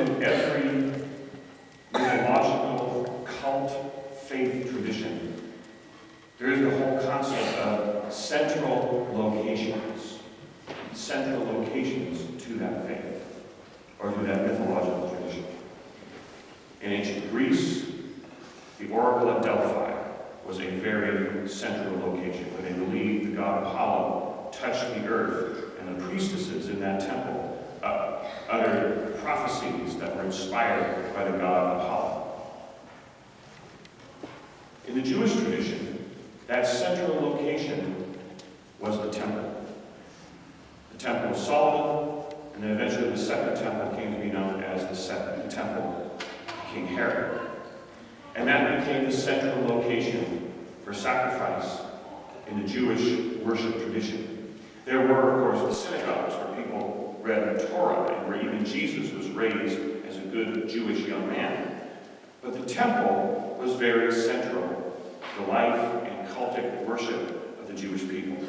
into every mythological cult faith tradition, there is the whole concept of central locations to that faith, or to that mythological tradition. In ancient Greece, the Oracle at Delphi was a very central location, where they believed the god Apollo touched the earth, and the priestesses in that temple uttered prophecies that were inspired by the god Apollo. In the Jewish tradition, that central location was the temple. The Temple of Solomon, and then eventually the second temple came to be known as the Second Temple of King Herod. And that became the central location for sacrifice in the Jewish worship tradition. There were, of course, the synagogues where people read the Torah and where even Jesus was raised as a good Jewish young man. But the temple was very central to the life and cultic worship of the Jewish people.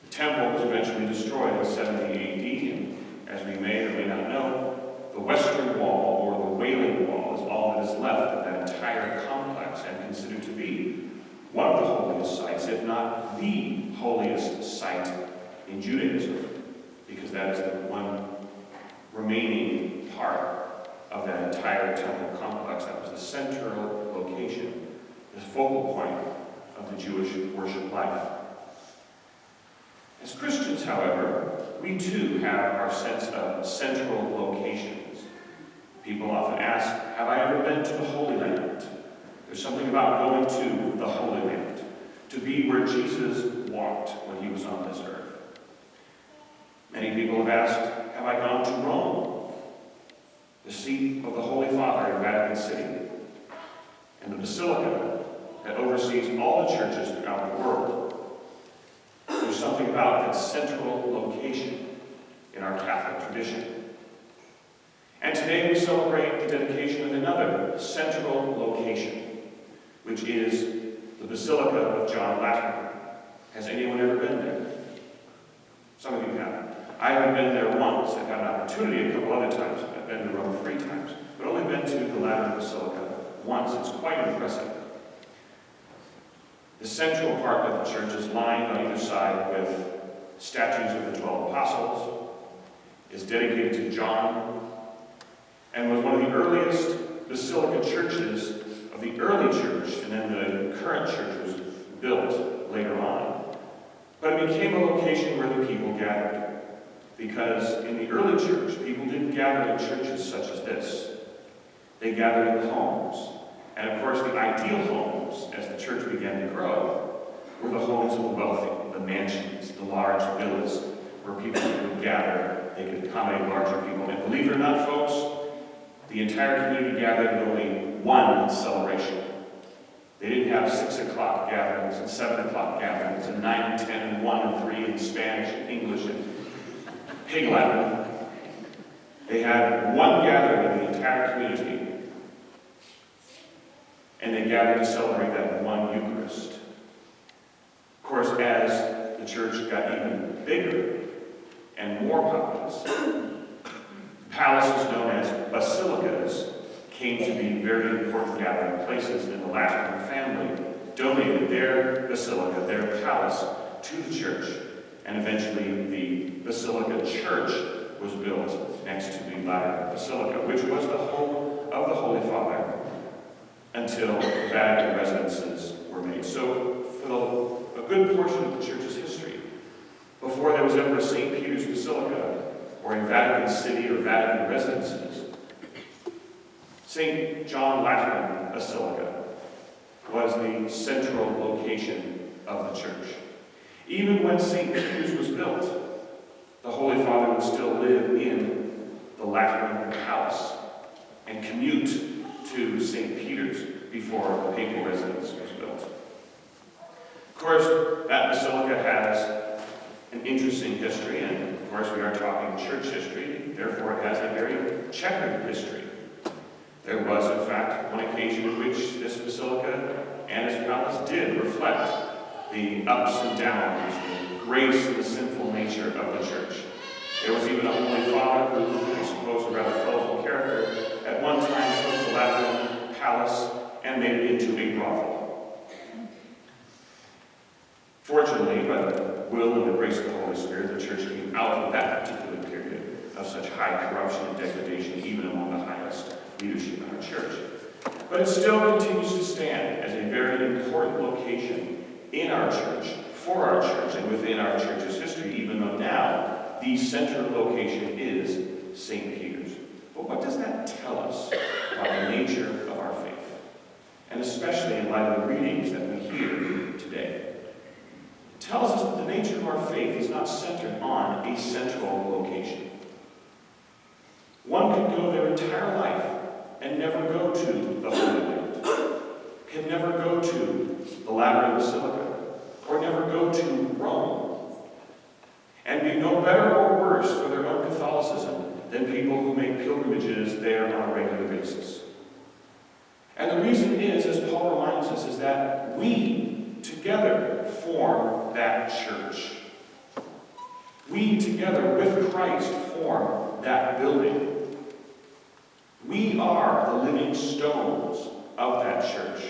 The temple was eventually destroyed in 70 AD, and as we may or may not know, the Western Wall, or the Wailing Wall, is all that is left of that entire complex, and considered to be one of the holiest sites, if not the holiest site in Judaism, because that is the one remaining part of that entire temple complex that was the central location, the focal point of the Jewish worship life. As Christians, however, we too have our sense of central locations. People often ask, have I ever been to the Holy Land? There's something about going to the Holy Land, to be where Jesus walked when he was on this earth. Many people have asked, have I gone to Rome, the seat of the Holy Father in Vatican City, and the Basilica that oversees all the churches throughout the world? There's something about that central location in our Catholic tradition. And today we celebrate the dedication of another central location, which is the Basilica of John Lateran. Has anyone ever been there? Some of you have. I haven't been there once. I've had an opportunity a couple other times. I've been to Rome 3 times, but only been to the Lateran Basilica once. It's quite impressive. The central part of the church is lined on either side with statues of the 12 apostles, is dedicated to John, and was one of the earliest basilica churches of the early church, and then the current church was built later on. But it became a location where the people gathered, because in the early church, people didn't gather in churches such as this. They gathered in homes. And of course, the ideal homes, as the church began to grow, were the homes of the wealthy, the mansions, the large villas, where people would gather, they could accommodate larger people. And believe it or not, folks, the entire community gathered in only one celebration. They didn't have 6 o'clock gatherings and 7 o'clock gatherings and 9 and 10 and 1 and 3 in Spanish and English and Pig Latin. They had one gathering of the entire community, and they gathered to celebrate that one Eucharist. Of course, as the church got even bigger and more populous, palaces known as basilicas came to be very important gathering places, and the Lateran family donated their basilica, their palace, to the church, and eventually the Basilica Church was built next to the Lateran Basilica, which was the home of the Holy Father until the Vatican residences were made. So for a good portion of the church's history, before there was ever a St. Peter's Basilica or a Vatican City or Vatican residences, St. John Lateran Basilica was the central location of the church. Even when St. Peter's was built, the Holy Father would still live in the Lateran Palace and commute to St. Peter's before the papal residence was built. Of course, that basilica has an interesting history, and of course we are talking church history, therefore it has a very checkered history. There was, in fact, one occasion in which this basilica and its palace did reflect the ups and downs, the grace and the sinful nature of the church. There was even a Holy Father who, I suppose a rather colorful character, at one time took the Lateran Palace and made it into a brothel. Fortunately, by the will and the grace of the Holy Spirit, the church came out of that particular period of such high corruption and degradation, even among the highest leadership in our church. But it still continues to stand as a very important location in our church, for our church, and within our church's history, even though now the central location is St. Peter's. But what does that tell us about the nature of our faith? And especially in light of the readings that we hear today. It tells us that the nature of our faith is not centered on a central location. One can go their entire life and never go to the Holy Land, can never go to the Lateran Basilica, or never go to Rome, and be no better or worse for their own Catholicism than people who make pilgrimages there on a regular basis. And the reason is, as Paul reminds us, is that we together form that church. We together with Christ form that building. We are the living stones of that church.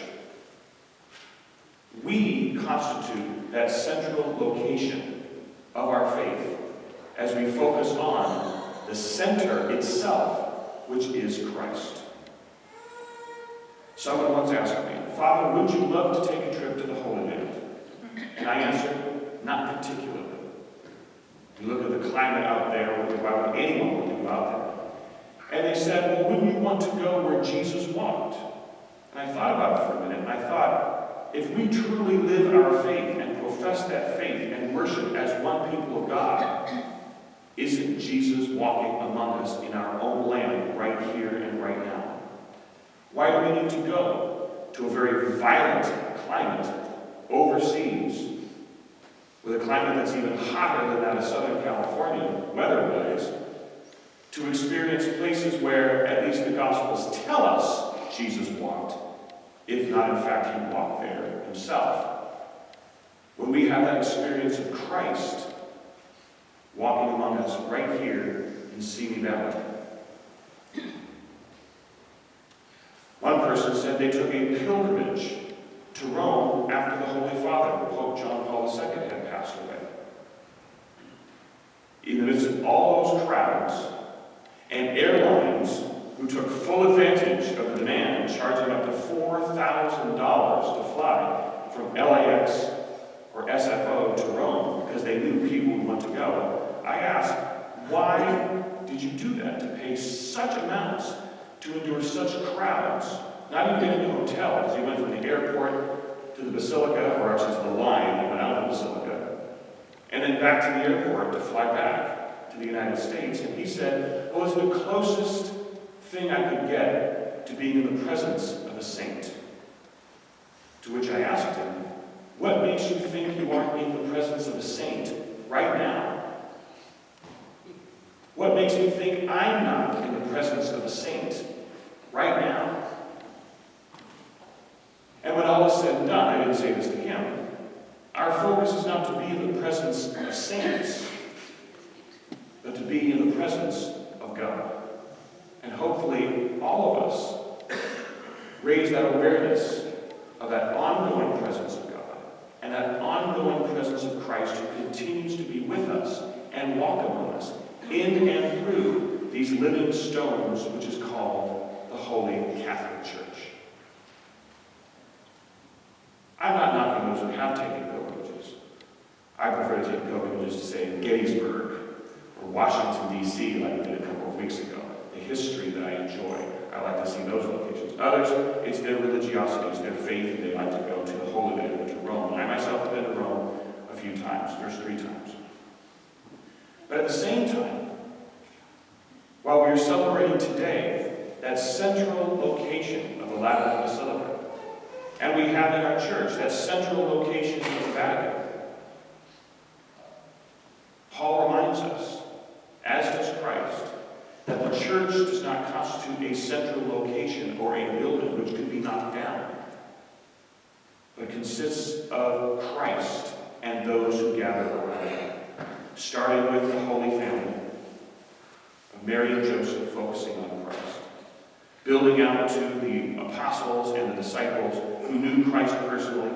We constitute that central location of our faith as we focus on the center itself, which is Christ. Someone once asked me, "Father, would you love to take a trip to the Holy Land?" And I answered, "Not particularly. You look at the climate out there, why would anyone want to go out there?" And they said, "Well, wouldn't you want to go where Jesus walked?" And I thought about it for a minute, and I thought, if we truly live our faith and profess that faith and worship as one people of God, isn't Jesus walking among us in our own land right here and right now? Why do we need to go to a very violent climate overseas, with a climate that's even hotter than that of Southern California, weather-wise, to experience places where at least the Gospels tell us Jesus walked, if not in fact he walked there himself? When we have that experience of Christ walking among us right here in Simi Valley. One person said they took a pilgrimage to Rome after the Holy Father, Pope John Paul II, had passed away. In the midst of all those crowds, and airlines who took full advantage of the demand, charging up to $4,000 to fly from LAX or SFO to Rome because they knew people would want to go. I asked, why did you do that, to pay such amounts, to endure such crowds, not even in a hotel, because you went from the airport to the Basilica, or actually to the line that went out of the Basilica, and then back to the airport to fly back to the United States? And he said, well, it's the closest thing I could get to being in the presence of a saint. To which I asked him, what makes you think you aren't in the presence of a saint right now? What makes me think I'm not in the presence of a saint right now? And when all is said and done, I didn't say this to him, our focus is not to be in the presence of saints, but to be in the presence of God. And hopefully all of us raise that awareness of that ongoing presence of God and that ongoing presence of Christ who continues to be with us and walk among us in and through these living stones, which is called the Holy Catholic Church. I'm not knocking those who have taken pilgrimages. I prefer to take pilgrimages to, say, Gettysburg or Washington, D.C., like we did a couple of weeks ago. The history that I enjoy. I like to see those locations. Others, it's their religiosity, it's their faith, and they like to go to the Holy Land, to Rome. I myself have been to Rome a few times, first 3 times. But at the same time, while we are celebrating today that central location of the Lateran Basilica, and we have in our church that central location of the Vatican, Paul reminds us, as does Christ, that the church does not constitute a central location or a building which could be knocked down, but consists of Christ and those who gather around him, starting with the Holy Family, building out to the apostles and the disciples who knew Christ personally,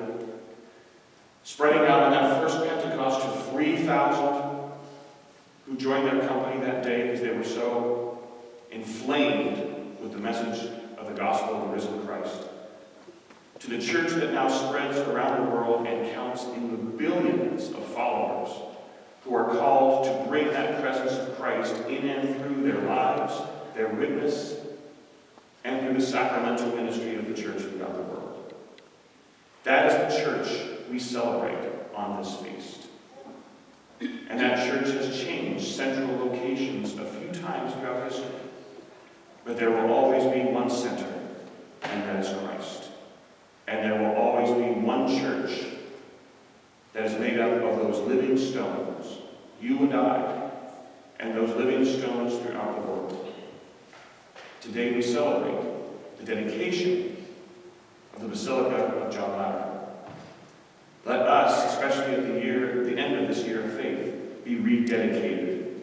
spreading out on that first Pentecost to 3,000 who joined their company that day because they were so inflamed with the message of the gospel of the risen Christ, to the church that now spreads around the world and counts in the billions of followers who are called to bring that presence of Christ in and through their lives, their witness, and through the sacramental ministry of the church throughout the world. That is the church we celebrate on this feast. And that church has changed central locations a few times throughout history. But there will always be one center, and that is Christ. And there will always be one church that is made up of those living stones, you and I, and those living stones throughout the world. Today we celebrate the dedication of the Basilica of John Lateran. Let us, especially at the end of this year of faith, be rededicated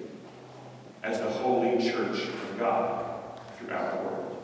as the holy church of God throughout the world.